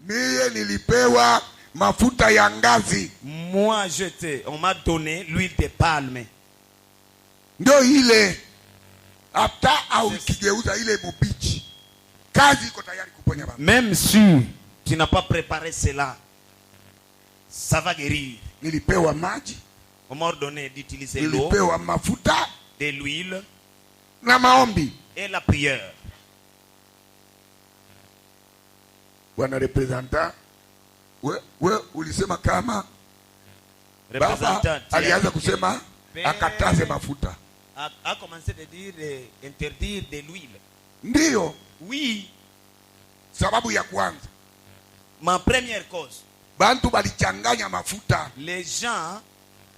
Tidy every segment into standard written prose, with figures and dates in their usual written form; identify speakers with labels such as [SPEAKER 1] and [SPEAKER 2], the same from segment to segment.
[SPEAKER 1] Mie nilipewa mafuta ya ngazi.
[SPEAKER 2] Moi, on m'a donné l'huile de palme.
[SPEAKER 1] Ndio ile hata au ikigeuza ile mubichi. Kazi iko tayari kuponya baba.
[SPEAKER 2] Même si tu n'as pas préparé cela, ça va guérir.
[SPEAKER 1] Nilipewa maji.
[SPEAKER 2] On m'a ordonné d'utiliser l'eau,
[SPEAKER 1] Nilipewa mafuta,
[SPEAKER 2] de l'huile
[SPEAKER 1] na maombi.
[SPEAKER 2] et la prière.
[SPEAKER 1] Bwana representant, we ulisema kama baba alianza kusema akataze mafuta.
[SPEAKER 2] A commencé de dire interdire de l'huile.
[SPEAKER 1] Ndio.
[SPEAKER 2] Oui.
[SPEAKER 1] Sababu ya kwanza.
[SPEAKER 2] Ma première cause.
[SPEAKER 1] Bantu balichanganya mafuta.
[SPEAKER 2] Les gens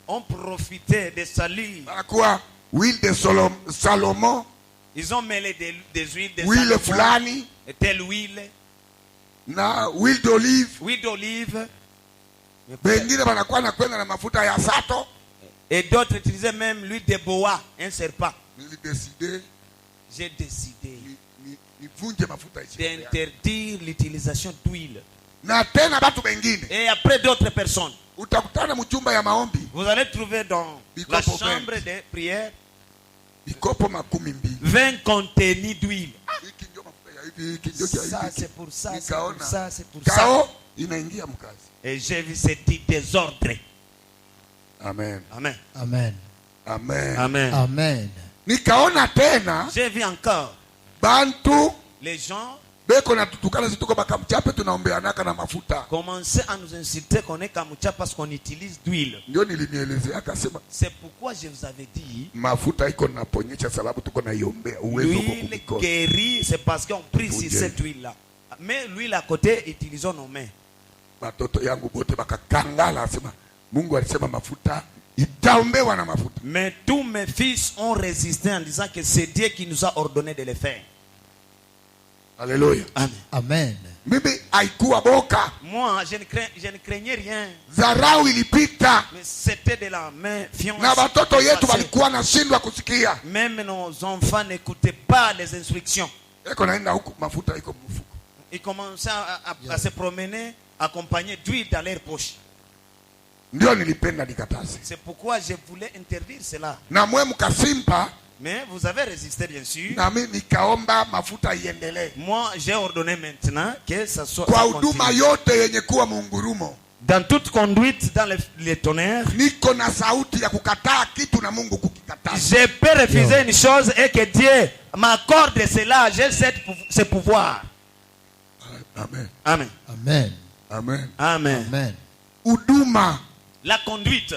[SPEAKER 2] ont profité de salir.
[SPEAKER 1] Kwa huile de Salomon.
[SPEAKER 2] Ils ont mêlé des huiles de
[SPEAKER 1] huile
[SPEAKER 2] Salomon.
[SPEAKER 1] fulani.
[SPEAKER 2] Et telle huile.
[SPEAKER 1] Na huile d'olive.
[SPEAKER 2] Huile d'olive.
[SPEAKER 1] Wengine wanakuwa na kwenda na mafuta ya sato.
[SPEAKER 2] Et d'autres utilisaient même l'huile de boa, un serpent.
[SPEAKER 1] J'ai décidé
[SPEAKER 2] d'interdire l'utilisation d'huile.
[SPEAKER 1] Et
[SPEAKER 2] après d'autres personnes,
[SPEAKER 1] vous
[SPEAKER 2] allez trouver dans la chambre de prière 20 contenus d'huile. Ça c'est pour ça, c'est pour ça, c'est pour ça. Et j'ai vu ce désordre.
[SPEAKER 1] Amen.
[SPEAKER 2] Amen.
[SPEAKER 3] Amen.
[SPEAKER 1] Amen.
[SPEAKER 2] Amen.
[SPEAKER 3] Amen.
[SPEAKER 1] Nikaona tena
[SPEAKER 2] j'ai vu encore
[SPEAKER 1] bantu
[SPEAKER 2] les gens
[SPEAKER 1] beko na tutukana zituko bakamchape tunaombeanaka na mafuta.
[SPEAKER 2] Commencer à nous insulter qu'on est kamucha parce qu'on utilise d'huile.
[SPEAKER 1] Ndio nilinielezea akasema
[SPEAKER 2] c'est pourquoi je vous avais dit
[SPEAKER 1] mafuta iko naponyesha sababu tuko na iombea uwezo kwa
[SPEAKER 2] l'huile guérit, c'est parce qu'on prie sur cette huile là. Mais l'huile à côté utilisons nos mains.
[SPEAKER 1] Batoto yangu bote bakakangala asema Mungu alisema mafuta itaombewa na mafuta.
[SPEAKER 2] Mais tous mes fils ont résisté en disant que c'est Dieu qui nous a ordonné de le faire.
[SPEAKER 1] Alléluia.
[SPEAKER 2] Amen.
[SPEAKER 3] Amen.
[SPEAKER 1] Mimi haikuwa boka.
[SPEAKER 2] Moi, je ne craignais rien.
[SPEAKER 1] Zarau ilipita.
[SPEAKER 2] Mais c'était de la méfiance.
[SPEAKER 1] Na batoto yetu walikuwa nashindwa kusikia.
[SPEAKER 2] Même nos enfants n'écoutaient pas les instructions.
[SPEAKER 1] Eko naenda huko mafuta iko mfuko.
[SPEAKER 2] Ils commençaient à se promener accompagnés d'huile dans leur poche.
[SPEAKER 1] Ndio nilipenda nikataze.
[SPEAKER 2] C'est pourquoi je voulais interdire cela.
[SPEAKER 1] Na mwe mkasimpa.
[SPEAKER 2] Mais vous avez résisté bien sûr.
[SPEAKER 1] Na mimi nikaomba mafuta iendelee.
[SPEAKER 2] Moi j'ai ordonné maintenant que ça soit
[SPEAKER 1] kwa huduma yote yenye kuwa mungurumo.
[SPEAKER 2] Dans toute conduite dans les tonnerres.
[SPEAKER 1] Niko na sauti ya kukataa kitu na Mungu kukikataa.
[SPEAKER 2] Je peux refuser une chose et que Dieu m'accorde cela. J'ai ce pouvoir.
[SPEAKER 1] Amen.
[SPEAKER 2] Amen.
[SPEAKER 3] Amen.
[SPEAKER 1] Amen.
[SPEAKER 2] Amen.
[SPEAKER 3] Amen.
[SPEAKER 1] Huduma.
[SPEAKER 2] La conduite.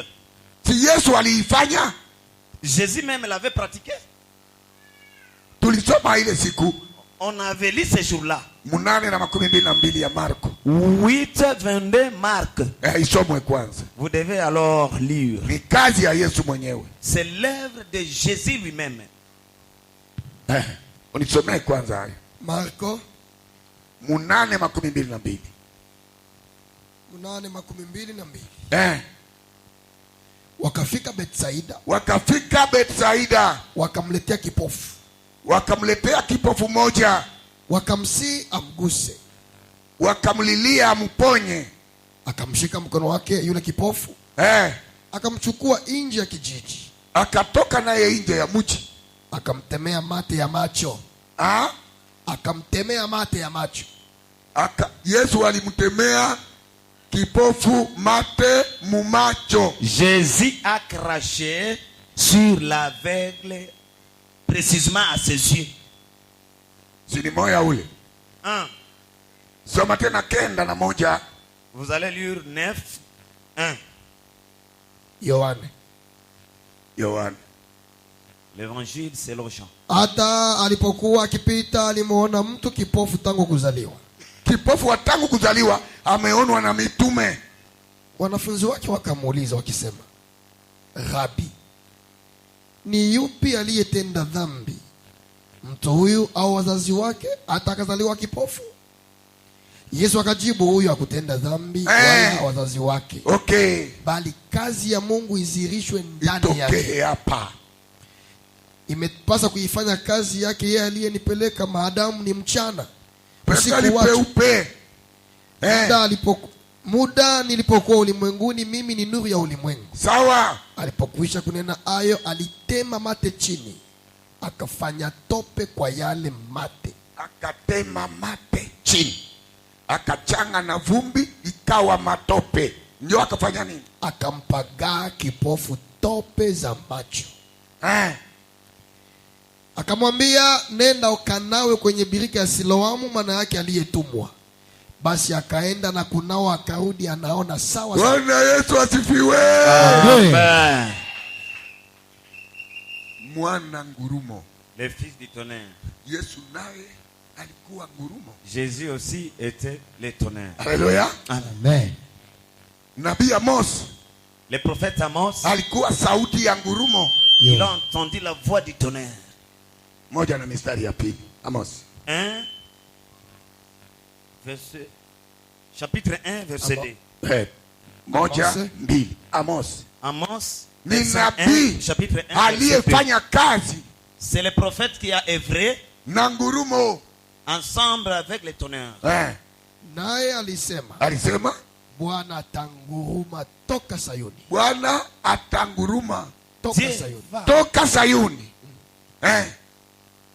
[SPEAKER 1] Si Yesu aliifanya,
[SPEAKER 2] Jésus même l'avait pratiqué.
[SPEAKER 1] Tulisoma ile siku.
[SPEAKER 2] On avait lu ce jour-là.
[SPEAKER 1] 8:22 ya Marko.
[SPEAKER 2] 8:22 Marc.
[SPEAKER 1] Isomwe kwanza.
[SPEAKER 2] Vous devez alors lire.
[SPEAKER 1] Ni kazi ya Yesu mwenyewe.
[SPEAKER 2] C'est l'œuvre de Jésus lui-même.
[SPEAKER 1] Unisomee kwanza hayo.
[SPEAKER 3] Marko
[SPEAKER 1] 8:22.
[SPEAKER 3] 8:22. Wakafika Betsaida.
[SPEAKER 1] Wakafika Betsaida.
[SPEAKER 3] Wakamletea kipofu.
[SPEAKER 1] Wakamletea kipofu moja.
[SPEAKER 3] Wakamsi amguse.
[SPEAKER 1] Wakamlilia amponye.
[SPEAKER 3] Akamshika mkono wake yule kipofu. Akamchukua nje ya kijiji.
[SPEAKER 1] Akatoka naye nje ya mji.
[SPEAKER 3] Akamtemea mate ya macho. Akamtemea mate ya macho.
[SPEAKER 1] Yesu alimtemea kipofu mate mumacho.
[SPEAKER 2] Jésus a craché sur l'aveugle précisément à ses yeux.
[SPEAKER 1] Sini moya ule. Soma tena 9:1.
[SPEAKER 2] Vous allez lire 9:1.
[SPEAKER 3] Yohane.
[SPEAKER 2] L'évangile selon Jean.
[SPEAKER 3] Hata alipokuwa akipita alimuona mtu kipofu tangu kuzaliwa.
[SPEAKER 1] Kipofu wa tangu kuzaliwa ameonwa na mitume.
[SPEAKER 3] Wanafunzi wake wakamuuliza wakisema, Rabi, ni yupi aliyetenda dhambi, mtu huyu au wazazi wake hata akazaliwa kipofu? Yesu akajibu, huyu hakutenda dhambi wala wazazi wake. Bali kazi ya Mungu izirishwe ndani yake.
[SPEAKER 1] Hapa
[SPEAKER 3] imepasa kuifanya kazi yake yeye aliyenipeleka maadamu ni mchana. muda nilipokuwa ulimwenguni, mimi ni nuru ya ulimwengu.
[SPEAKER 1] Sawa.
[SPEAKER 3] Alipokwisha kunena hayo, alitema mate chini, akafanya tope kwa yale mate.
[SPEAKER 1] Akatema mate chini, akachanga na vumbi, ikawa matope. Ndio akafanya nini?
[SPEAKER 3] Akampagaa kipofu tope za macho. Akamwambia, nenda ukanawe kwenye birika ya Siloamu, maana yake aliyetumwa. Basi akaenda na kunawa, akarudi anaona sawa.
[SPEAKER 1] Bwana Yesu asifiwe.
[SPEAKER 2] Amen.
[SPEAKER 1] Mwana ngurumo,
[SPEAKER 2] Le fils du tonnerre.
[SPEAKER 1] Yesu naye alikuwa ngurumo.
[SPEAKER 2] Jésus aussi était le tonnerre.
[SPEAKER 1] Haleluya.
[SPEAKER 3] Amen.
[SPEAKER 1] Nabii Amos,
[SPEAKER 2] Le prophète Amos,
[SPEAKER 1] alikuwa sauti ya ngurumo.
[SPEAKER 2] il a entendu la voix du tonnerre.
[SPEAKER 1] Moja na mistari ya pili. Amos
[SPEAKER 2] 1, verset, chapitre 1, verset 2.
[SPEAKER 1] Moja,
[SPEAKER 3] Amos.
[SPEAKER 1] mbili. Amos
[SPEAKER 2] Amos,
[SPEAKER 1] ni
[SPEAKER 2] verset
[SPEAKER 1] nabii
[SPEAKER 2] 1, chapitre 1, verset 2.
[SPEAKER 1] aliyefanya kazi
[SPEAKER 2] C'est le prophète qui a œuvré
[SPEAKER 1] na ngurumo.
[SPEAKER 2] ensemble avec les tonnerres.
[SPEAKER 3] Naye alisema,
[SPEAKER 1] Alisema
[SPEAKER 3] Bwana atanguruma toka Sayuni.
[SPEAKER 1] Bwana atanguruma
[SPEAKER 3] Toka
[SPEAKER 2] Dieu
[SPEAKER 3] Sayuni.
[SPEAKER 2] va.
[SPEAKER 1] toka Sayuni.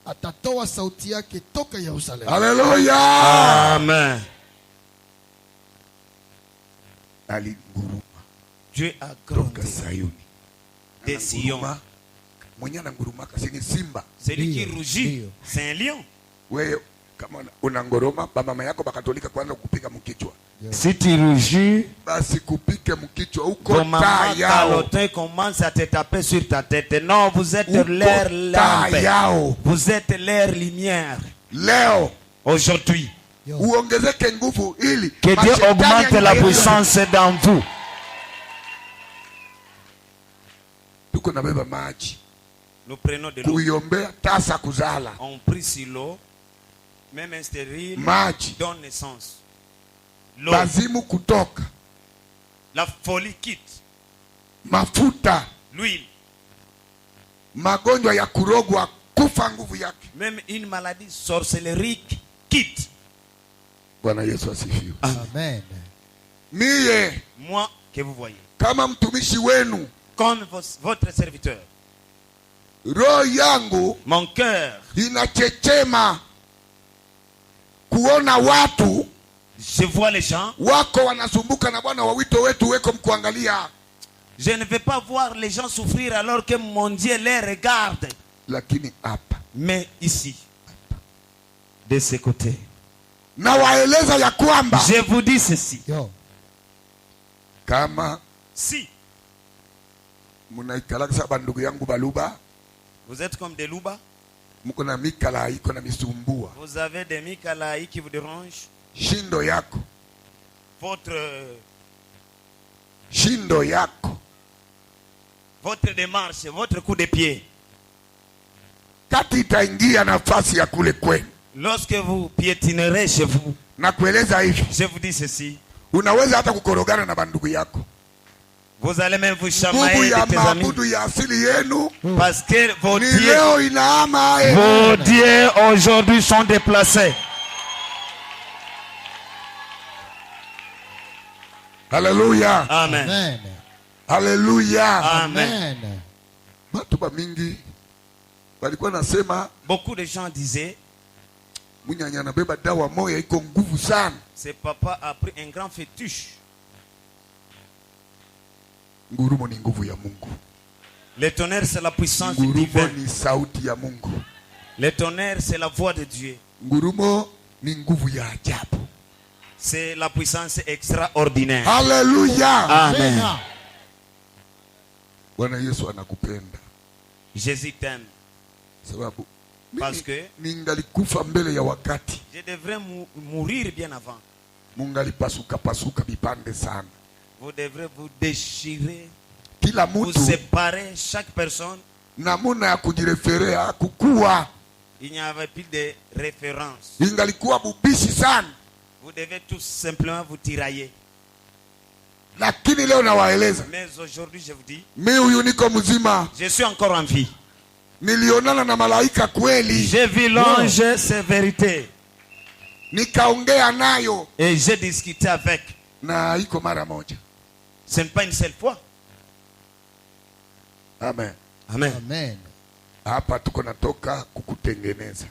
[SPEAKER 3] Atatoa sauti yake toka Yerusalemu.
[SPEAKER 1] Haleluya.
[SPEAKER 2] Amen.
[SPEAKER 1] Alinguruma
[SPEAKER 2] Dieu a
[SPEAKER 1] toka
[SPEAKER 2] grandi
[SPEAKER 1] Sayuni.
[SPEAKER 2] des Sion.
[SPEAKER 1] Ananguruma. Mwenye anangurumaka si ni simba.
[SPEAKER 2] Celui qui
[SPEAKER 3] Dio,
[SPEAKER 2] rugit,
[SPEAKER 3] Dio.
[SPEAKER 2] c'est un lion.
[SPEAKER 1] Wewe kama unangoroma, baba mama yako bakatolika kwanza kupiga mkichwa.
[SPEAKER 2] Si tu rugis,
[SPEAKER 1] Basi kupike mkichwa huko
[SPEAKER 2] ton
[SPEAKER 1] taa
[SPEAKER 2] maman
[SPEAKER 1] yao.
[SPEAKER 2] calotin commence à te taper sur ta tête. Non, vous êtes
[SPEAKER 1] Uko
[SPEAKER 2] leur
[SPEAKER 1] taa
[SPEAKER 2] lampe.
[SPEAKER 1] yao.
[SPEAKER 2] Vous êtes leur lumière.
[SPEAKER 1] Leo
[SPEAKER 2] Aujourd'hui,
[SPEAKER 1] uongezeke nguvu ili
[SPEAKER 2] que Dieu
[SPEAKER 1] mashetani
[SPEAKER 2] augmente la
[SPEAKER 1] yaingie.
[SPEAKER 2] puissance dans vous.
[SPEAKER 1] Tuko nabeba maji
[SPEAKER 2] Nous prenons de l'eau.
[SPEAKER 1] kuiombea tasa kuzala.
[SPEAKER 2] On prie sur l'eau. Même un stérile
[SPEAKER 1] Maji,
[SPEAKER 2] donne naissance. L'eau,
[SPEAKER 1] bazimu kutoka,
[SPEAKER 2] la folie quitte.
[SPEAKER 1] mafuta,
[SPEAKER 2] L'huile,
[SPEAKER 1] magonjwa ya kurogwa kufa nguvu yake.
[SPEAKER 2] même une maladie sorcellerique quitte.
[SPEAKER 1] Bwana Yesu asifiwe.
[SPEAKER 3] Amen.
[SPEAKER 1] Mie
[SPEAKER 2] Moi que vous voyez,
[SPEAKER 1] kama mtumishi wenu,
[SPEAKER 2] comme votre serviteur,
[SPEAKER 1] roho yangu
[SPEAKER 2] mon cœur,
[SPEAKER 1] inachechema kuona watu
[SPEAKER 2] je vois les gens.
[SPEAKER 1] wako wanasumbuka na Bwana wa wito wetu weko mkuangalia,
[SPEAKER 2] Je ne vais pas voir les gens souffrir alors que mon Dieu les regarde.
[SPEAKER 1] lakini hapa
[SPEAKER 2] Mais ici, de ce côté,
[SPEAKER 1] na waeleza ya kwamba
[SPEAKER 2] je vous dis ceci.
[SPEAKER 3] Yo.
[SPEAKER 1] kama
[SPEAKER 2] Si
[SPEAKER 1] munaikala saba, ndugu yangu baluba,
[SPEAKER 2] vous êtes comme des loupas,
[SPEAKER 1] mko na mikala iko na misumbua,
[SPEAKER 2] vous avez des micalaïs qui vous dérangent,
[SPEAKER 1] shindo yako,
[SPEAKER 2] votre démarche, votre coup de pied.
[SPEAKER 1] kati itaingia nafasi ya kule kwenu.
[SPEAKER 2] Lorsque vous piétinerez chez vous,
[SPEAKER 1] Na kueleza hivi,
[SPEAKER 2] je vous dis ceci,
[SPEAKER 1] unaweza hata kukorogana na bandugu yako.
[SPEAKER 2] vous allez même vous
[SPEAKER 1] Nguvu
[SPEAKER 2] chamailler
[SPEAKER 1] ya
[SPEAKER 2] de tes amis.
[SPEAKER 1] maabudu ya asili yenu
[SPEAKER 2] Parce que vos
[SPEAKER 1] ni
[SPEAKER 2] dieux,
[SPEAKER 1] leo inaama.
[SPEAKER 2] vos dieux aujourd'hui sont déplacés.
[SPEAKER 1] Haleluya,
[SPEAKER 2] Amen.
[SPEAKER 3] Amen.
[SPEAKER 1] haleluya.
[SPEAKER 2] Amen.
[SPEAKER 3] Amen.
[SPEAKER 1] Watu ba mingi walikuwa nasema
[SPEAKER 2] Beaucoup de gens disaient,
[SPEAKER 1] munyanya anabeba dawa moya iko nguvu sana.
[SPEAKER 2] ce papa a pris un grand fétiche.
[SPEAKER 1] Ngurumo ni nguvu ya Mungu.
[SPEAKER 2] Le tonnerre, c'est la puissance
[SPEAKER 1] Ngurumo
[SPEAKER 2] divine.
[SPEAKER 1] ni sauti ya Mungu.
[SPEAKER 2] Le tonnerre, c'est la voix de Dieu.
[SPEAKER 1] Ngurumo ni nguvu ya ajabu.
[SPEAKER 2] C'est la puissance extraordinaire.
[SPEAKER 1] Haleluya.
[SPEAKER 2] Amen.
[SPEAKER 1] Bwana Yesu anakupenda
[SPEAKER 2] Jésus t'aime.
[SPEAKER 1] sababu
[SPEAKER 2] Parce que
[SPEAKER 1] ningalikufa mbele ya wakati,
[SPEAKER 2] je devrais mourir bien avant.
[SPEAKER 1] mungalipasuka pasuka vipande sana.
[SPEAKER 2] Vous devrez vous déchirer,
[SPEAKER 1] Kila
[SPEAKER 2] vous
[SPEAKER 1] mtu
[SPEAKER 2] séparer, chaque personne.
[SPEAKER 1] namuna ya kujireferea kukua
[SPEAKER 2] Il n'y avait plus de référence.
[SPEAKER 1] ingalikuwa bubishi sana,
[SPEAKER 2] Vous devez tout simplement vous tirailler.
[SPEAKER 1] lakini leo nawaeleza,
[SPEAKER 2] Mais aujourd'hui, je vous dis,
[SPEAKER 1] mi huyu niko mzima,
[SPEAKER 2] je suis encore en vie.
[SPEAKER 1] nilionana na malaika kweli.
[SPEAKER 2] J'ai vu l'ange, c'est vérité.
[SPEAKER 1] nikaongea nayo
[SPEAKER 2] Et j'ai discuté avec.
[SPEAKER 1] na iko mara moja.
[SPEAKER 2] Ce n'est pas une seule fois.
[SPEAKER 1] Amen.
[SPEAKER 2] Amen.
[SPEAKER 3] Amen.
[SPEAKER 1] Hapa tuko natoka kukutengeneza.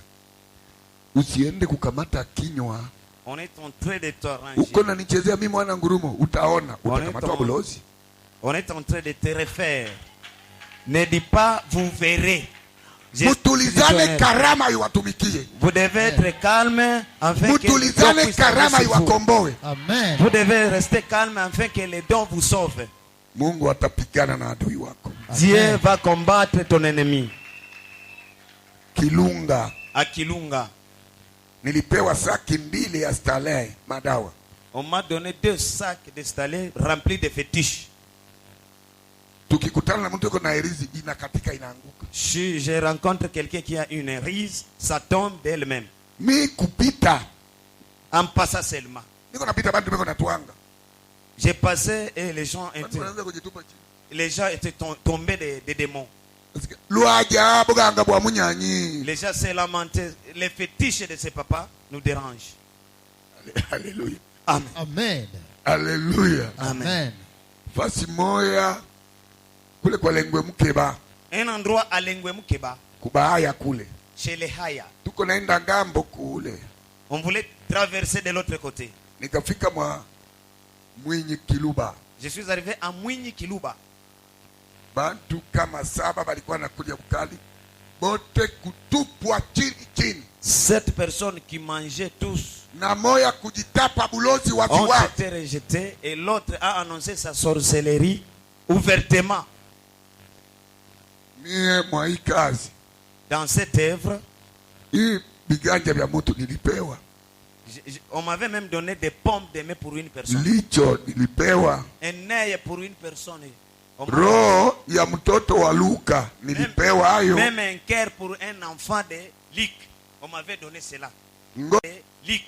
[SPEAKER 1] Usiende kukamata kinywa.
[SPEAKER 2] On est en train de t'arranger.
[SPEAKER 1] Uko na nichezea mimi mwana ngurumo, utaona utakamata bulozi.
[SPEAKER 2] On est en train de te refaire. Ne dis pas, vous verrez.
[SPEAKER 1] Mutulizane karama iwatumikie.
[SPEAKER 2] Vous devez être calme afin que
[SPEAKER 1] Mutulizane karama iwakomboe.
[SPEAKER 3] Amen.
[SPEAKER 2] vous devez rester calme afin que les dons vous sauvent.
[SPEAKER 1] Mungu atapigana na adui wako.
[SPEAKER 2] Dieu va combattre ton ennemi.
[SPEAKER 1] Kilunga.
[SPEAKER 2] À Kilunga,
[SPEAKER 1] Nilipewa saki 2 ya stalehe madawa.
[SPEAKER 2] on m'a donné 2 sacs de stalé remplis de fétiches.
[SPEAKER 1] Tukikutana na mtu yuko na herizi inakatika inaanguka.
[SPEAKER 2] Si je rencontre quelqu'un qui a une rise, ça tombe d'elle-même.
[SPEAKER 1] Mi kupita.
[SPEAKER 2] En passant seulement.
[SPEAKER 1] Niko napita bantu beko natuanga.
[SPEAKER 2] J'ai passé et les gens
[SPEAKER 1] Bantu
[SPEAKER 2] étaient,
[SPEAKER 1] wanaanza kujitupa chini.
[SPEAKER 2] tombés des démons.
[SPEAKER 1] Luaja buganga bwa munyanyi.
[SPEAKER 2] Les gens se lamentaient. Les fétiches de ses papas nous dérangent.
[SPEAKER 1] Alléluia.
[SPEAKER 2] Amen.
[SPEAKER 3] Amen.
[SPEAKER 1] Alléluia.
[SPEAKER 3] Amen.
[SPEAKER 1] Fasi moya kule kwa lengwe mkeba.
[SPEAKER 2] Un endroit à Lengwe Mukeba,
[SPEAKER 1] Kubaya kule.
[SPEAKER 2] chez les Haya.
[SPEAKER 1] Tuko naenda ngambo kule.
[SPEAKER 2] On voulait traverser de l'autre côté.
[SPEAKER 1] Nikafika mwa Mwinyi Kiluba.
[SPEAKER 2] Je suis arrivé à Mwinyi Kiluba.
[SPEAKER 1] Bantu kama 7 balikuwa nakuja bukali. Bote kutupwa chini.
[SPEAKER 2] 7 personnes qui mangeaient tous
[SPEAKER 1] Na moya kujitapa bulozi
[SPEAKER 2] ont
[SPEAKER 1] waziwazi.
[SPEAKER 2] été rejetés et l'autre a annoncé sa sorcellerie ouvertement.
[SPEAKER 1] Mie mwa hii kazi.
[SPEAKER 2] Dans cette œuvre,
[SPEAKER 1] Hii biganja vya mtu nilipewa.
[SPEAKER 2] on m'avait même donné des pommes de main pour une personne.
[SPEAKER 1] Licho nilipewa.
[SPEAKER 2] Un œil pour une personne.
[SPEAKER 1] Roho ya mtoto wa Luka nilipewa hayo.
[SPEAKER 2] Même un cœur pour un enfant de Luc. On m'avait donné cela.
[SPEAKER 1] Ngo,
[SPEAKER 2] Luc,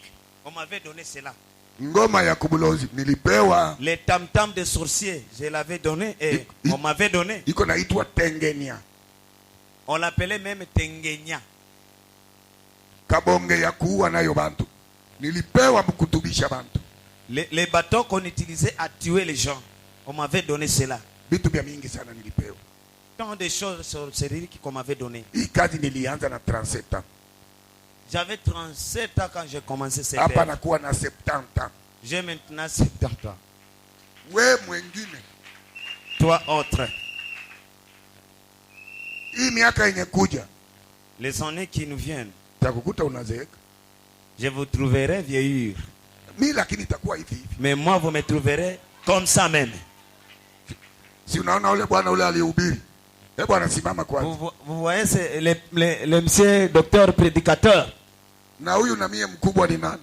[SPEAKER 2] on m'avait donné cela.
[SPEAKER 1] ngoma ya kubulozi nilipewa.
[SPEAKER 2] Les tam-tams de sorciers, je l'avais donné et on m'avait donné.
[SPEAKER 1] Iko naitwa Tengenia.
[SPEAKER 2] On l'appelait même Tengenya.
[SPEAKER 1] Kabonge ya kuua nayo bantu. Nilipewa mkutubisha bantu.
[SPEAKER 2] Les bâtons qu'on utilisait à tuer les gens, on m'avait donné cela.
[SPEAKER 1] Vitu vya mingi sana nilipewa.
[SPEAKER 2] Tant de choses sorcelleries qu'on m'avait donné.
[SPEAKER 1] Hii kazi nilianza na 37 ans.
[SPEAKER 2] J'avais 37 ans quand j'ai commencé cette
[SPEAKER 1] Hapa
[SPEAKER 2] œuvre.
[SPEAKER 1] nakuwa na 70 ans.
[SPEAKER 2] J'ai maintenant 70 ans.
[SPEAKER 1] We mwengine.
[SPEAKER 2] Toi autre.
[SPEAKER 1] Hii miaka yenye kuja.
[SPEAKER 2] Les années qui nous viennent,
[SPEAKER 1] Takukuta unazeeka.
[SPEAKER 2] je vous trouverai vieillure.
[SPEAKER 1] Mi lakini itakuwa hivi hivi.
[SPEAKER 2] Mais moi, vous me trouverez comme ça même.
[SPEAKER 1] Si unaona ule bwana ule alihubiri. Hebu anasimama kwanza.
[SPEAKER 2] Vous voyez, c'est le monsieur docteur prédicateur.
[SPEAKER 1] Na huyu na mie mkubwa ni nani?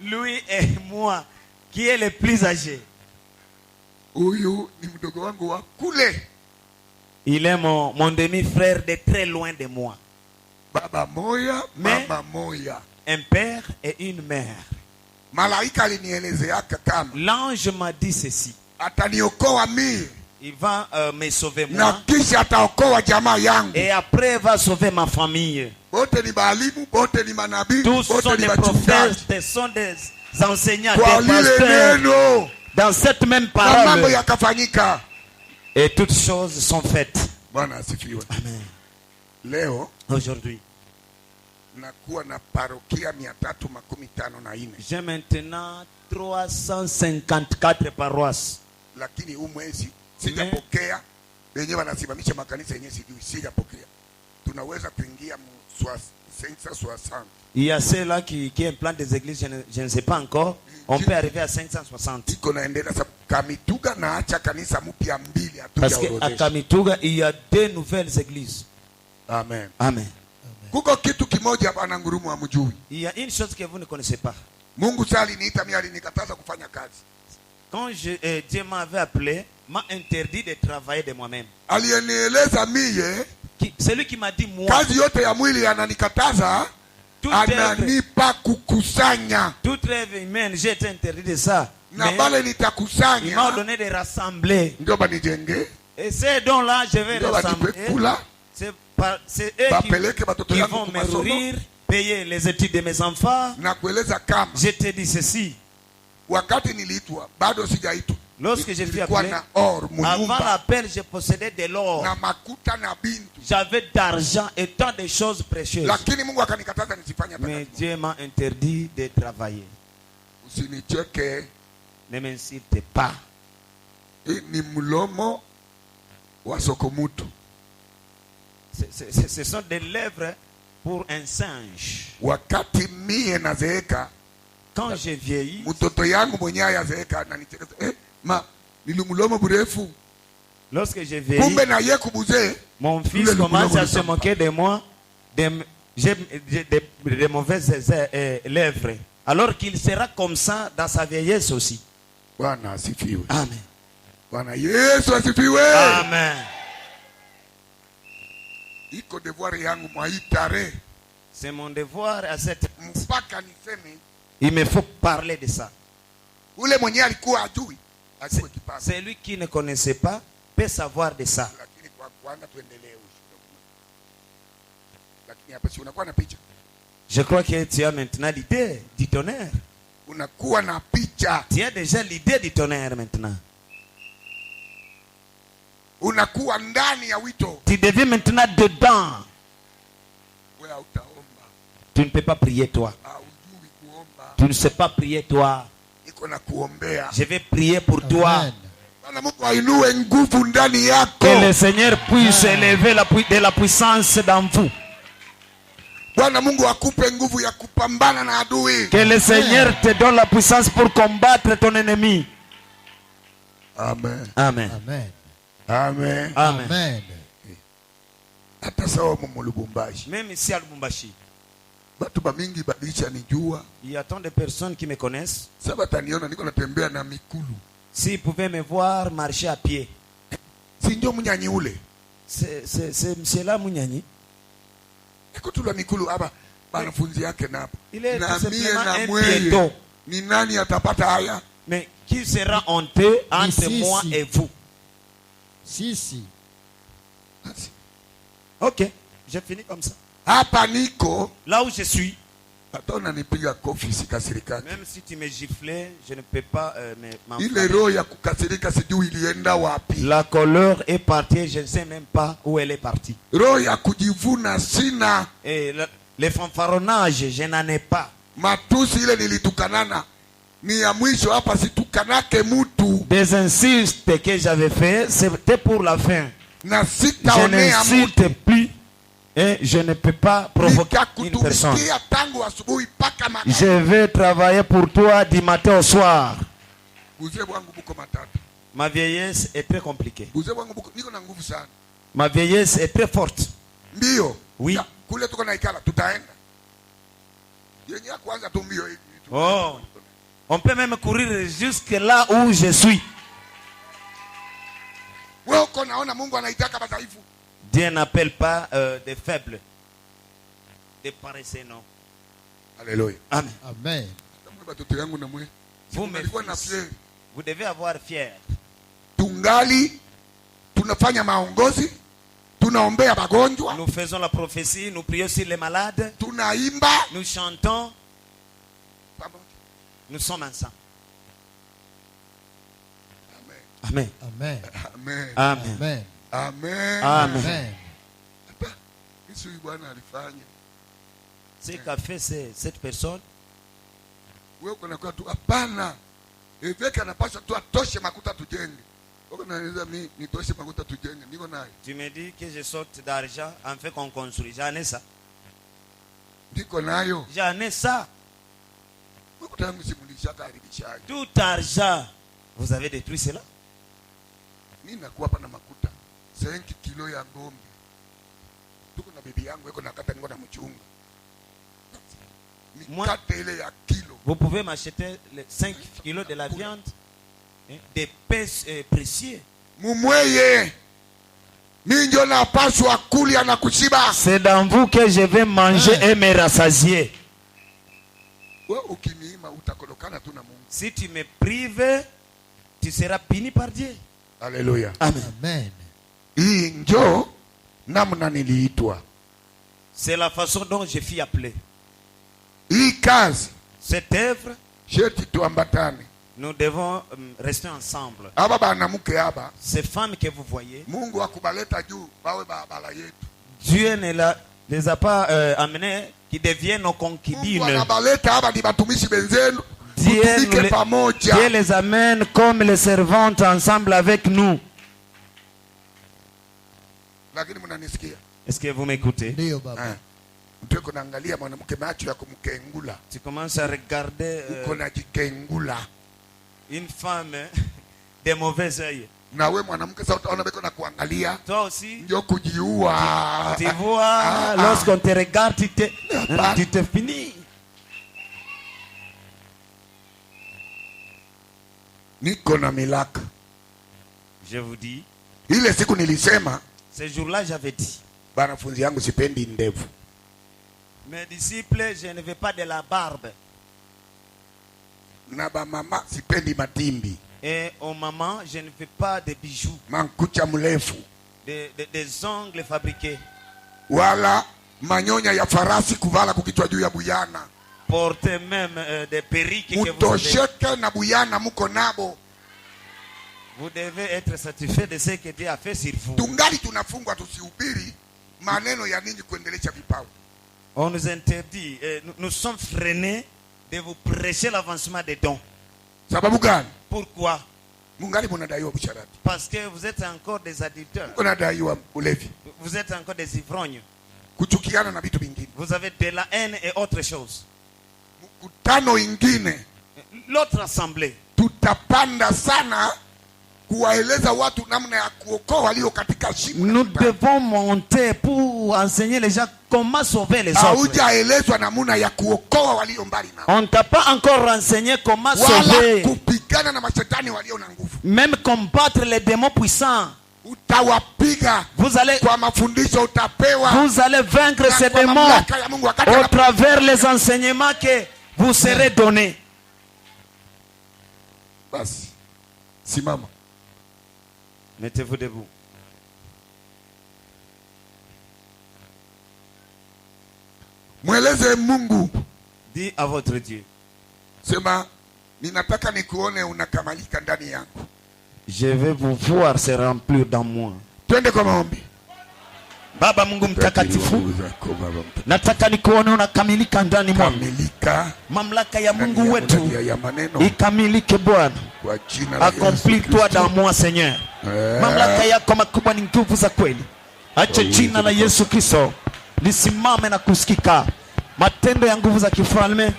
[SPEAKER 2] Lui et moi, qui est le plus âgé.
[SPEAKER 1] Huyu ni mdogo wangu wa kule.
[SPEAKER 2] Il est mon demi-frère de très loin de moi.
[SPEAKER 1] Baba moya,
[SPEAKER 2] Mais-
[SPEAKER 1] mama moya.
[SPEAKER 2] Un père et une mère.
[SPEAKER 1] Malaika alinielezeaka kama
[SPEAKER 2] L'ange m'a dit ceci.
[SPEAKER 1] ataniokoa mie
[SPEAKER 2] Il va me sauver
[SPEAKER 1] na
[SPEAKER 2] moi.
[SPEAKER 1] kisha ataokoa jamaa yangu.
[SPEAKER 2] Et après, il va sauver ma famille.
[SPEAKER 1] Bote ni baalimu, bote ni manabii,
[SPEAKER 2] Tous sont
[SPEAKER 1] bote ni
[SPEAKER 2] des
[SPEAKER 1] wachungaji.
[SPEAKER 2] prophètes, sont des enseignants,
[SPEAKER 1] Kwa
[SPEAKER 2] des
[SPEAKER 1] lile
[SPEAKER 2] pasteurs.
[SPEAKER 1] neno
[SPEAKER 2] Dans cette même
[SPEAKER 1] na mambo
[SPEAKER 2] parole.
[SPEAKER 1] yakafanyika.
[SPEAKER 2] Et toutes choses sont faites.
[SPEAKER 1] Bwana asifiwe.
[SPEAKER 2] Amen.
[SPEAKER 1] Leo
[SPEAKER 2] Aujourd'hui,
[SPEAKER 1] nakuwa na parokia 354,
[SPEAKER 2] j'ai maintenant 354 paroisses.
[SPEAKER 1] lakini huu mwezi sijapokea. Wenyewe wanasimamisha makanisa yenyewe, sijui, sijapokea. Tunaweza kuingia mu 560.
[SPEAKER 2] Il y a ceux-là qui implantent des églises, je ne sais pas encore. On peut arriver à 560.
[SPEAKER 1] Iko naendelea sababu Kamituga na acha kanisa mpya 2
[SPEAKER 2] Parce qu'à
[SPEAKER 1] hatujaorodhesha.
[SPEAKER 2] Kamituga, il y a 2 nouvelles églises.
[SPEAKER 1] Amen.
[SPEAKER 2] Amen.
[SPEAKER 1] Kuko kitu kimoja bwana ngurumu hamjui.
[SPEAKER 2] Il y a une chose que vous ne connaissez pas.
[SPEAKER 1] Mungu sasa aliniita mimi, alinikataza kufanya kazi.
[SPEAKER 2] Quand Dieu m'avait appelé, m'a interdit de travailler de moi-même.
[SPEAKER 1] Aliyenieleza mie
[SPEAKER 2] Celui qui m'a dit moi,
[SPEAKER 1] kazi yote ya mwili ananikataza, ananipa kukusanya.
[SPEAKER 2] toute rêve humaine, j'ai été interdit de ça.
[SPEAKER 1] Na
[SPEAKER 2] Mais
[SPEAKER 1] bale
[SPEAKER 2] il m'a
[SPEAKER 1] nitakusanya
[SPEAKER 2] donné de rassembler.
[SPEAKER 1] ndio banijenge,
[SPEAKER 2] Et ces dons-là, je vais
[SPEAKER 1] ndio
[SPEAKER 2] rassembler.
[SPEAKER 1] banipe kula,
[SPEAKER 2] C'est eux
[SPEAKER 1] bapeleke batoto
[SPEAKER 2] qui
[SPEAKER 1] yangu
[SPEAKER 2] vont
[SPEAKER 1] kwa
[SPEAKER 2] me
[SPEAKER 1] masomo,
[SPEAKER 2] nourrir payer les études de mes enfants.
[SPEAKER 1] na kueleza kama
[SPEAKER 2] Je te dis ceci.
[SPEAKER 1] wakati niliitwa bado sijaitwa.
[SPEAKER 2] Lorsque je fus
[SPEAKER 1] Nilikuwa
[SPEAKER 2] appelé,
[SPEAKER 1] na or
[SPEAKER 2] avant
[SPEAKER 1] munyumba
[SPEAKER 2] l'appel, je possédais de l'or.
[SPEAKER 1] na makuta na bintu,
[SPEAKER 2] J'avais d'argent et tant de choses précieuses.
[SPEAKER 1] lakini Mungu akanikataza nisifanye hata
[SPEAKER 2] Mais
[SPEAKER 1] kazi moja.
[SPEAKER 2] Dieu m'a interdit de travailler.
[SPEAKER 1] Usinicheke,
[SPEAKER 2] Ne m'insulte pas.
[SPEAKER 1] hii ni mlomo wa sokomutu.
[SPEAKER 2] Ce sont des lèvres pour un singe.
[SPEAKER 1] Wakati mie nazeeka,
[SPEAKER 2] Quand je vieillis,
[SPEAKER 1] mtoto yangu mwenyewe ayazeeka ananichekeza, nili mlomo mrefu,
[SPEAKER 2] lorsque je vieillis,
[SPEAKER 1] kumbe na ye kubuzee.
[SPEAKER 2] mon fils commence à se moquer de moi, j'ai de mauvaises lèvres. Alors qu'il sera comme ça dans sa vieillesse aussi.
[SPEAKER 1] Bwana asifiwe.
[SPEAKER 2] Amen.
[SPEAKER 1] Bwana Yesu asifiwe.
[SPEAKER 2] Amen.
[SPEAKER 1] Iko devoir yangu mwa hii tarehe
[SPEAKER 2] C'est mon devoir à cette...
[SPEAKER 1] mpaka niseme
[SPEAKER 2] Il me faut parler de ça.
[SPEAKER 1] ule mwenyewe alikuwa ajui ajue kipaji,
[SPEAKER 2] Celui qui ne connaissait pas peut savoir de ça.
[SPEAKER 1] lakini kwa kwanza tuendelee ushuhuda. Lakini hapa si unakuwa na picha,
[SPEAKER 2] Je crois que tu as maintenant l'idée du tonnerre.
[SPEAKER 1] unakuwa na picha,
[SPEAKER 2] Tu as déjà l'idée du tonnerre maintenant.
[SPEAKER 1] unakuwa ndani ya wito.
[SPEAKER 2] Tu deviens maintenant dedans.
[SPEAKER 1] Wewe utaomba,
[SPEAKER 2] Tu ne peux pas prier toi.
[SPEAKER 1] haujui kuomba,
[SPEAKER 2] Tu ne sais pas prier toi.
[SPEAKER 1] iko na kuombea.
[SPEAKER 2] Je vais prier pour toi.
[SPEAKER 3] Amen.
[SPEAKER 1] Bwana Mungu ainue nguvu ndani yako.
[SPEAKER 2] Que le Seigneur puisse élever de la puissance dans vous.
[SPEAKER 1] Bwana Mungu akupe nguvu ya kupambana na adui.
[SPEAKER 2] Que le Seigneur te donne la puissance pour combattre ton ennemi.
[SPEAKER 1] Amen.
[SPEAKER 2] Amen.
[SPEAKER 3] Amen.
[SPEAKER 1] Amen.
[SPEAKER 2] Amen.
[SPEAKER 3] Amen.
[SPEAKER 1] Hata sawa mu Lubumbashi,
[SPEAKER 2] Même ici à Lubumbashi,
[SPEAKER 1] batu bamingi badilisha nijua.
[SPEAKER 2] il y a tant de personnes qui me connaissent.
[SPEAKER 1] Sasa bataniona niko natembea na mikulu.
[SPEAKER 2] S'ils pouvaient me voir marcher à pied.
[SPEAKER 1] Si ndio mnyanyi ule.
[SPEAKER 2] C'est monsieur-là Mouniani.
[SPEAKER 1] Niko tu la mikulu hapa wanafunzi yake napo.
[SPEAKER 2] Il est
[SPEAKER 1] Na
[SPEAKER 2] tout
[SPEAKER 1] mie
[SPEAKER 2] simplement
[SPEAKER 1] na
[SPEAKER 2] un
[SPEAKER 1] mweye.
[SPEAKER 2] piéton.
[SPEAKER 1] Ni nani atapata haya?
[SPEAKER 2] Mais qui sera honteux entre
[SPEAKER 3] Ici,
[SPEAKER 2] moi
[SPEAKER 3] ici.
[SPEAKER 2] et vous?
[SPEAKER 3] Si.
[SPEAKER 1] Basi.
[SPEAKER 2] Ok, j'ai fini comme ça.
[SPEAKER 1] Hapa niko
[SPEAKER 2] Là où je suis,
[SPEAKER 1] hata unanipiga kofi sikasirikani.
[SPEAKER 2] même si tu me giflais, je ne peux pas
[SPEAKER 1] Ile
[SPEAKER 2] m'enflammer.
[SPEAKER 1] roho ya kukasirika sijui ilienda wapi.
[SPEAKER 2] La colère est partie, je ne sais même pas où elle est partie.
[SPEAKER 1] Roho ya kujivuna sina.
[SPEAKER 2] Et le fanfaronnage, je n'en ai pas.
[SPEAKER 1] Matusi ile nilitukanana ni ya mwisho hapa, situkanake mutu
[SPEAKER 2] Des insultes que j'avais fait, c'était pour la fin.
[SPEAKER 1] na
[SPEAKER 2] Je
[SPEAKER 1] sitaonea mutu.
[SPEAKER 2] n'insulte plus et je ne peux pas provoquer une personne.
[SPEAKER 1] Nikakutumikia tangu asubuhi mpaka magharibi.
[SPEAKER 2] Je vais travailler pour toi du matin au soir.
[SPEAKER 1] Uzee wangu buko matatu.
[SPEAKER 2] Ma vieillesse est très compliquée.
[SPEAKER 1] Uzee wangu buko niko na nguvu sana.
[SPEAKER 2] Ma vieillesse est très forte.
[SPEAKER 1] Mbio.
[SPEAKER 2] Oui.
[SPEAKER 1] Ya, kule tuko na ikala tutaenda. Yenye ya kwanza tu mbio hivi.
[SPEAKER 2] Oh. On peut même courir jusque là où je suis.
[SPEAKER 1] Wewe uko naona Mungu anaitaka madhaifu.
[SPEAKER 2] Dieu n'appelle pas des faibles, des paresseux, non.
[SPEAKER 1] Haleluya.
[SPEAKER 2] Amen.
[SPEAKER 3] Amen.
[SPEAKER 1] Kama watoto yangu na mwe.
[SPEAKER 2] Vous, mes
[SPEAKER 1] Nilikuwa na
[SPEAKER 2] fils,
[SPEAKER 1] fieri.
[SPEAKER 2] vous devez avoir fier.
[SPEAKER 1] Tungali tunafanya maongozi, tunaombea magonjwa,
[SPEAKER 2] Nous faisons la prophétie, nous prions sur les malades,
[SPEAKER 1] tunaimba
[SPEAKER 2] nous chantons,
[SPEAKER 1] pamoja.
[SPEAKER 2] nous sommes ensemble.
[SPEAKER 1] Amen.
[SPEAKER 2] Amen.
[SPEAKER 3] Amen.
[SPEAKER 1] Amen.
[SPEAKER 2] Amen.
[SPEAKER 3] Amen.
[SPEAKER 1] Amen.
[SPEAKER 2] Amen.
[SPEAKER 3] Amen.
[SPEAKER 1] Hapa Yesu Bwana alifanya.
[SPEAKER 2] Ce qu'a fait cette personne,
[SPEAKER 1] Wewe uko nakuwa tu hapana. Eveka anapaswa tu atoshe makuta tujenge. Uko naanza mimi nitoshe makuta tujenge. Niko naye.
[SPEAKER 2] tu me dis que je sorte d'argent en fait qu'on construit. J'en ai ça.
[SPEAKER 1] Ndiko nayo.
[SPEAKER 2] J'en ai ça.
[SPEAKER 1] Wewe kutangu simulisha karibishaje.
[SPEAKER 2] Tout argent. Vous avez détruit cela?
[SPEAKER 1] Mimi nakuwa hapa na makuta 5 kilo ya ngombe. Tuko na bibi yangu yuko nakata niko na mchunga. Mikate ile ya kilo.
[SPEAKER 2] Vous pouvez m'acheter les 5 kilos de la viande, hein, des pèses précieux.
[SPEAKER 1] Mumweye. Mimi ndio napaswa kulia na kushiba.
[SPEAKER 2] C'est dans vous que je vais manger et me rassasier.
[SPEAKER 1] Wewe ukiniima utakolokana tu na Mungu.
[SPEAKER 2] Si tu me prives, tu seras puni par Dieu.
[SPEAKER 1] Haleluya.
[SPEAKER 2] Amen.
[SPEAKER 3] Amen.
[SPEAKER 1] Hii njo namna niliitwa.
[SPEAKER 2] C'est la façon dont je fus appelé.
[SPEAKER 1] hii kazi
[SPEAKER 2] Cette œuvre,
[SPEAKER 1] sheti tuambatane.
[SPEAKER 2] nous devons rester ensemble.
[SPEAKER 1] Aba banamuke aba
[SPEAKER 2] Ces femmes que vous voyez,
[SPEAKER 1] Mungu akubaleta juu bawe babala yetu.
[SPEAKER 2] Dieu ne les a pas amenés qui deviennent nos
[SPEAKER 1] Mungu
[SPEAKER 2] concubines.
[SPEAKER 1] anabaleta aba ni batumishi benzenu.
[SPEAKER 2] Dieu,
[SPEAKER 1] Tutumike pamoja.
[SPEAKER 2] Dieu les amène comme les servantes ensemble avec nous.
[SPEAKER 1] Lakini mnanisikia?
[SPEAKER 2] Est-ce que vous m'écoutez?
[SPEAKER 3] Ndio baba.
[SPEAKER 1] Mtu yuko naangalia mwanamke macho ya kumkengula.
[SPEAKER 2] Tu commences à regarder
[SPEAKER 1] Uko na jikengula.
[SPEAKER 2] une femme de mauvais œil.
[SPEAKER 1] Na we mwanamke sasa utaona beko na kuangalia.
[SPEAKER 2] Toi aussi,
[SPEAKER 1] Ndio kujiua.
[SPEAKER 2] tu vois, lorsqu'on te regarde, tu te finis.
[SPEAKER 1] Niko na milaka.
[SPEAKER 2] Je vous dis,
[SPEAKER 1] Ile siku nilisema
[SPEAKER 2] ce jour-là, j'avais dit,
[SPEAKER 1] banafunzi yangu sipendi ndevu.
[SPEAKER 2] mes disciples, je ne veux pas de la barbe.
[SPEAKER 1] Na ba mama sipendi matimbi.
[SPEAKER 2] Et aux mamans, je ne veux pas de bijoux,
[SPEAKER 1] Mankucha mrefu.
[SPEAKER 2] des ongles fabriqués.
[SPEAKER 1] Wala manyonya ya farasi kuvala kukichwa juu ya buyana.
[SPEAKER 2] Porter même des perruques que vous avez.
[SPEAKER 1] Mutosheke na buyana muko nabo.
[SPEAKER 2] Vous devez être satisfait de ce que Dieu a fait sur vous.
[SPEAKER 1] Tungali tunafungwa tusihubiri maneno ya ninyi kuendelesha vipawa.
[SPEAKER 2] On nous interdit, nous sommes freinés de vous prêcher l'avancement des dons.
[SPEAKER 1] Sababu gani?
[SPEAKER 2] Pourquoi?
[SPEAKER 1] Mungali munadaiwa busharati.
[SPEAKER 2] Parce que vous êtes encore des adulteurs.
[SPEAKER 1] Munadaiwa ulevi.
[SPEAKER 2] Vous êtes encore des ivrognes.
[SPEAKER 1] Kuchukiana na vitu vingine.
[SPEAKER 2] Vous avez de la haine et autre chose.
[SPEAKER 1] Mkutano ingine
[SPEAKER 2] L'autre assemblée,
[SPEAKER 1] tutapanda sana kuwaeleza watu namna ya kuokoa walio katika shimo.
[SPEAKER 2] nous devons monter pour enseigner les gens comment sauver les autres.
[SPEAKER 1] Haujaelezwa namna ya kuokoa walio mbali nao.
[SPEAKER 2] On ne t'a pas encore renseigné comment
[SPEAKER 1] Wala
[SPEAKER 2] sauver,
[SPEAKER 1] kupigana na mashetani walio na nguvu.
[SPEAKER 2] même combattre les démons puissants.
[SPEAKER 1] Utawapiga
[SPEAKER 2] Vous allez
[SPEAKER 1] kwa mafundisho utapewa.
[SPEAKER 2] vaincre
[SPEAKER 1] Na
[SPEAKER 2] ces
[SPEAKER 1] kwa
[SPEAKER 2] démons
[SPEAKER 1] mamlaka ya Mungu wakati
[SPEAKER 2] au travers les enseignements que vous serez donnés.
[SPEAKER 1] Basi simama.
[SPEAKER 2] Mettez-vous debout.
[SPEAKER 1] Mweleze Mungu,
[SPEAKER 2] Dis à votre Dieu,
[SPEAKER 1] sema ninataka nikuone unakamalika ndani yangu.
[SPEAKER 2] je vais vous voir se remplir dans moi.
[SPEAKER 1] Twende kwa maombi.
[SPEAKER 2] Baba Mungu mtakatifu, nataka nikuone unakamilika ndani mwangu.
[SPEAKER 1] Kamilika
[SPEAKER 2] Mamlaka ya Mungu
[SPEAKER 1] ndani
[SPEAKER 2] wetu
[SPEAKER 1] ya maneno
[SPEAKER 2] ikamilike Bwana.
[SPEAKER 1] kwa jina la Yesu
[SPEAKER 2] Accomplis-toi
[SPEAKER 1] Kristo.
[SPEAKER 2] dans moi Seigneur. Mamlaka yako makubwa ni nguvu za kweli. Acha jina la Yesu Kristo lisimame na kusikika. Matendo ya nguvu za kifalme